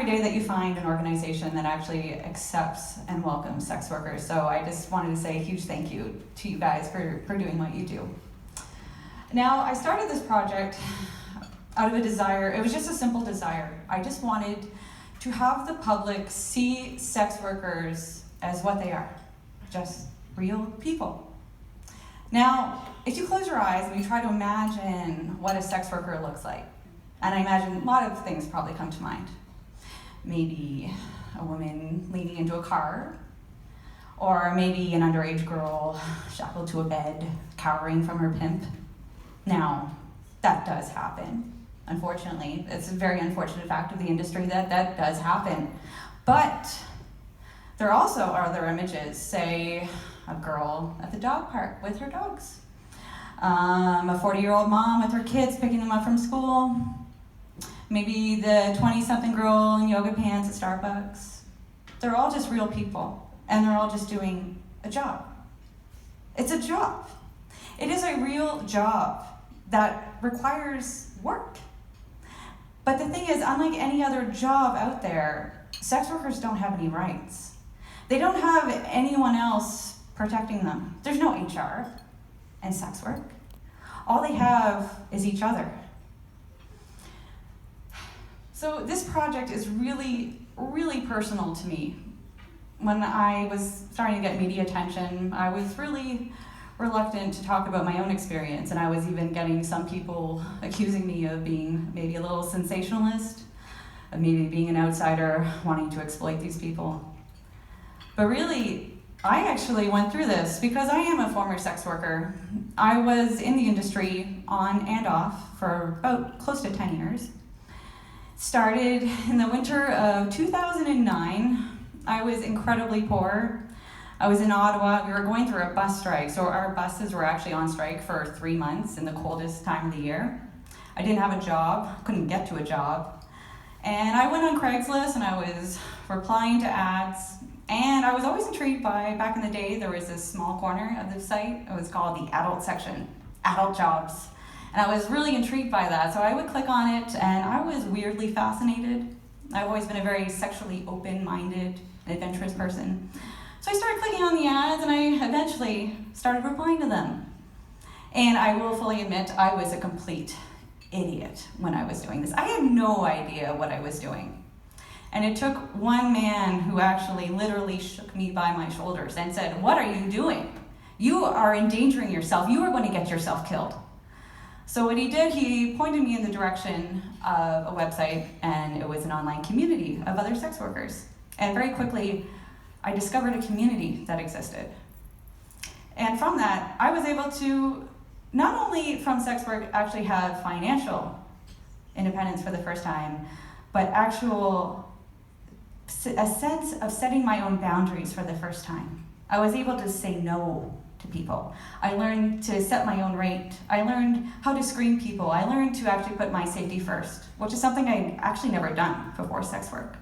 every day that you find an organization that actually accepts and welcomes sex workers. So I just wanted to say a huge thank you to you guys for doing what you do. Now, I started this project out of a desire. It was just a simple desire. I just wanted to have the public see sex workers as what they are, just real people. Now, if you close your eyes and you try to imagine what a sex worker looks like, and I imagine a lot of things probably come to mind. Maybe a woman leaning into a car, or maybe an underage girl shackled to a bed, cowering from her pimp. Now, that does happen. Unfortunately, it's a very unfortunate fact of the industry that does happen. But there also are other images, say a girl at the dog park with her dogs, a 40-year-old mom with her kids picking them up from school, maybe the 20-something girl in yoga pants at Starbucks. They're all just real people, and they're all just doing a job. It's a job. It is a real job that requires work. But the thing is, unlike any other job out there, sex workers don't have any rights. They don't have anyone else protecting them. There's no HR in sex work. All they have is each other. So this project is really, really personal to me. When I was starting to get media attention, I was really reluctant to talk about my own experience, and I was even getting some people accusing me of being maybe a little sensationalist, of maybe being an outsider wanting to exploit these people. But really, I actually went through this because I am a former sex worker. I was in the industry on and off for about close to 10 years. Started in the winter of 2009. I was incredibly poor. I was in Ottawa. We were going through a bus strike, so our buses were actually on strike for 3 months in the coldest time of the year. I didn't have a job, couldn't get to a job. And I went on Craigslist and I was replying to ads. And I was always intrigued by, back in the day, there was this small corner of the site. It was called the adult section, adult jobs. And I was really intrigued by that. So I would click on it and I was weirdly fascinated. I've always been a very sexually open-minded, adventurous person. So I started clicking on the ads and I eventually started replying to them. And I will fully admit I was a complete idiot when I was doing this. I had no idea what I was doing. And it took one man who actually literally shook me by my shoulders and said, "What are you doing? You are endangering yourself. You are going to get yourself killed." So what he did, he pointed me in the direction of a website, and it was an online community of other sex workers. And very quickly, I discovered a community that existed. And from that, I was able to, not only from sex work, actually have financial independence for the first time, but a sense of setting my own boundaries for the first time. I was able to say no to people. I learned to set my own rate. I learned how to screen people. I learned to actually put my safety first, which is something I'd actually never done before sex work.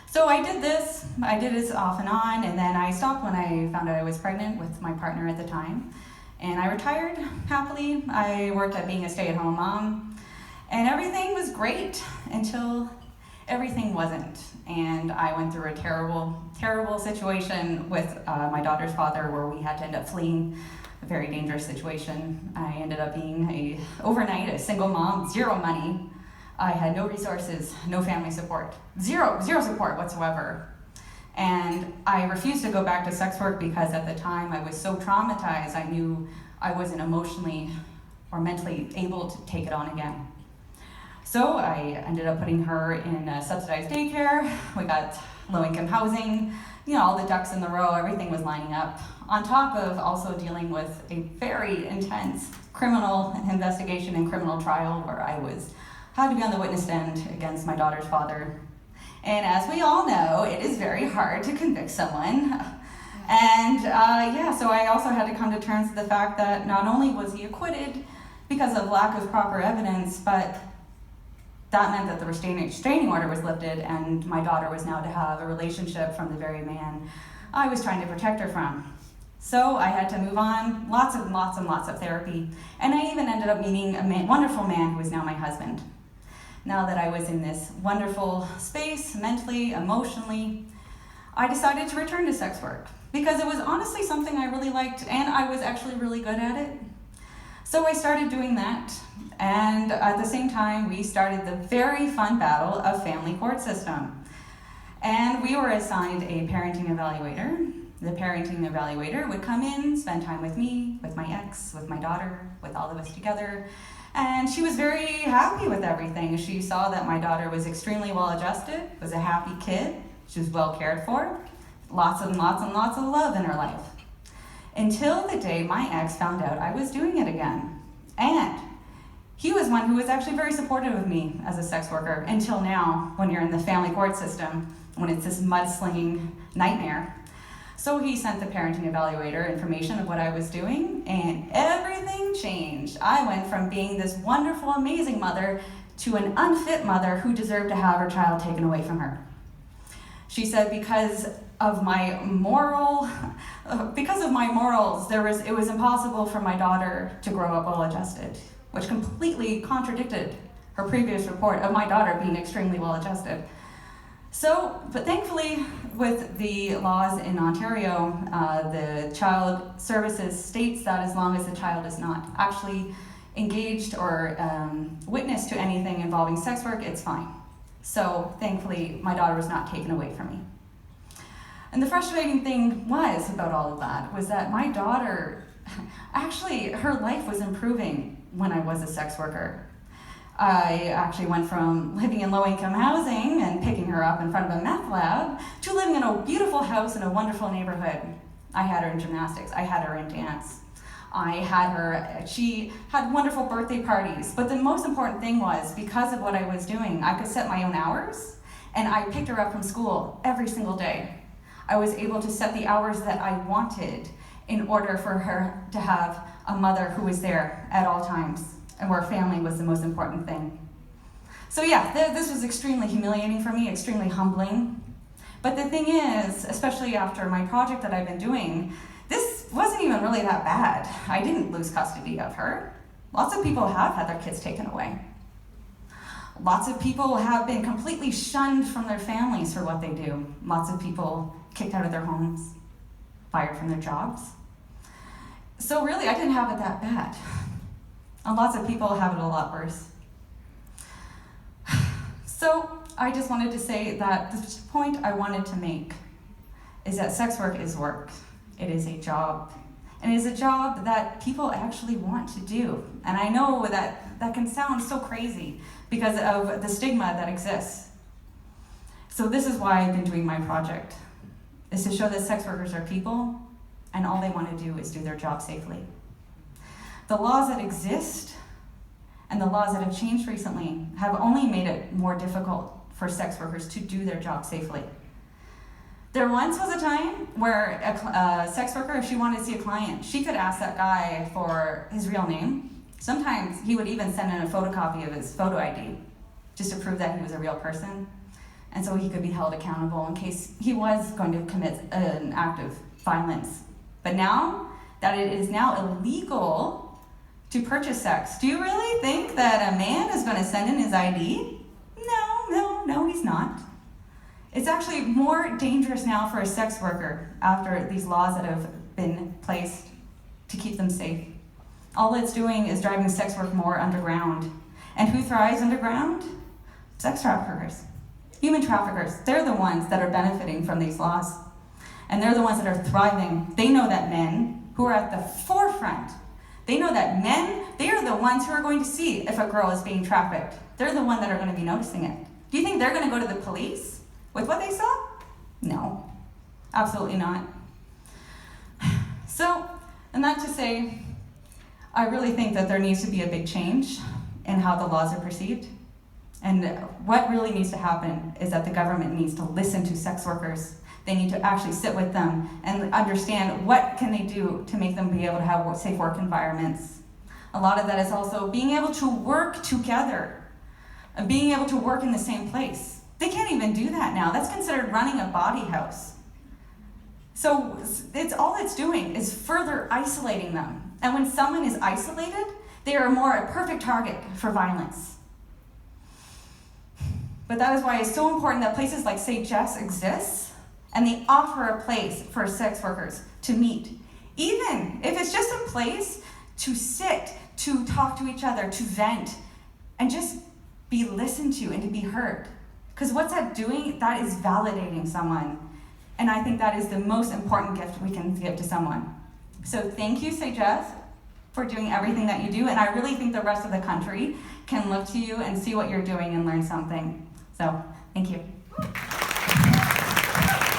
So I did this off and on, and then I stopped when I found out I was pregnant with my partner at the time. And I retired happily. I worked at being a stay-at-home mom, and everything was great until everything wasn't. And I went through a terrible, terrible situation with my daughter's father where we had to end up fleeing a very dangerous situation. I ended up being overnight a single mom, zero money. I had no resources, no family support, zero support whatsoever. And I refused to go back to sex work because at the time I was so traumatized, I knew I wasn't emotionally or mentally able to take it on again. So I ended up putting her in a subsidized daycare. We got low-income housing, all the ducks in the row, everything was lining up. On top of also dealing with a very intense criminal investigation and criminal trial where I had to be on the witness stand against my daughter's father. And as we all know, it is very hard to convict someone. And so I also had to come to terms with the fact that not only was he acquitted because of lack of proper evidence, but that meant that the restraining order was lifted and my daughter was now to have a relationship from the very man I was trying to protect her from. So I had to move on, lots and lots of therapy. And I even ended up meeting a wonderful man who is now my husband. now that I was in this wonderful space, mentally, emotionally, I decided to return to sex work because it was honestly something I really liked and I was actually really good at it. So I started doing that, and at the same time, we started the very fun battle of family court system. And we were assigned a parenting evaluator. The parenting evaluator would come in, spend time with me, with my ex, with my daughter, with all of us together. And she was very happy with everything. She saw that my daughter was extremely well adjusted, was a happy kid, she was well cared for, lots and lots and lots of love in her life. Until the day my ex found out I was doing it again. And he was one who was actually very supportive of me as a sex worker until now, when you're in the family court system, when it's this mudslinging nightmare. So he sent the parenting evaluator information of what I was doing, and everything changed. I went from being this wonderful, amazing mother to an unfit mother who deserved to have her child taken away from her. She said because of my morals, it was impossible for my daughter to grow up well-adjusted, which completely contradicted her previous report of my daughter being extremely well-adjusted. So, but thankfully, with the laws in Ontario, the Child Services states that as long as the child is not actually engaged or witness to anything involving sex work, it's fine. So, thankfully, my daughter was not taken away from me. And the frustrating thing about all of that was that my daughter, actually, her life was improving when I was a sex worker. I actually went from living in low-income housing and picking her up in front of a meth lab to living in a beautiful house in a wonderful neighborhood. I had her in gymnastics. I had her in dance. She had wonderful birthday parties. But the most important thing was, because of what I was doing, I could set my own hours, and I picked her up from school every single day. I was able to set the hours that I wanted in order for her to have a mother who was there at all times, and where family was the most important thing. So yeah, this was extremely humiliating for me, extremely humbling. But the thing is, especially after my project that I've been doing, this wasn't even really that bad. I didn't lose custody of her. Lots of people have had their kids taken away. Lots of people have been completely shunned from their families for what they do. Lots of people kicked out of their homes, fired from their jobs. So really, I didn't have it that bad. And lots of people have it a lot worse. So I just wanted to say that the point I wanted to make is that sex work is work. It is a job. And it is a job that people actually want to do. And I know that can sound so crazy because of the stigma that exists. So this is why I've been doing my project, is to show that sex workers are people, and all they want to do is do their job safely. The laws that exist and the laws that have changed recently have only made it more difficult for sex workers to do their job safely. There once was a time where a sex worker, if she wanted to see a client, she could ask that guy for his real name. Sometimes he would even send in a photocopy of his photo ID just to prove that he was a real person, and so he could be held accountable in case he was going to commit an act of violence. But now that it is now illegal to purchase sex, do you really think that a man is going to send in his ID? No, he's not. It's actually more dangerous now for a sex worker after these laws that have been placed to keep them safe. All it's doing is driving sex work more underground. And who thrives underground? Sex traffickers, human traffickers. They're the ones that are benefiting from these laws. And they're the ones that are thriving. They know that men who are at the forefront, they know that men, they are the ones who are going to see if a girl is being trafficked. They're the ones that are going to be noticing it. Do you think they're going to go to the police with what they saw? No, absolutely not. So, and that to say, I really think that there needs to be a big change in how the laws are perceived. And what really needs to happen is that the government needs to listen to sex workers. They need to actually sit with them and understand what can they do to make them be able to have safe work environments. A lot of that is also being able to work together, and being able to work in the same place. They can't even do that now. That's considered running a body house. So all it's doing is further isolating them. And when someone is isolated, they are more a perfect target for violence. But that is why it's so important that places like St. Jeff's exists, and they offer a place for sex workers to meet. Even if it's just a place to sit, to talk to each other, to vent, and just be listened to and to be heard. Because what's that doing? That is validating someone. And I think that is the most important gift we can give to someone. So thank you, St. Jeff, for doing everything that you do. And I really think the rest of the country can look to you and see what you're doing and learn something. So thank you.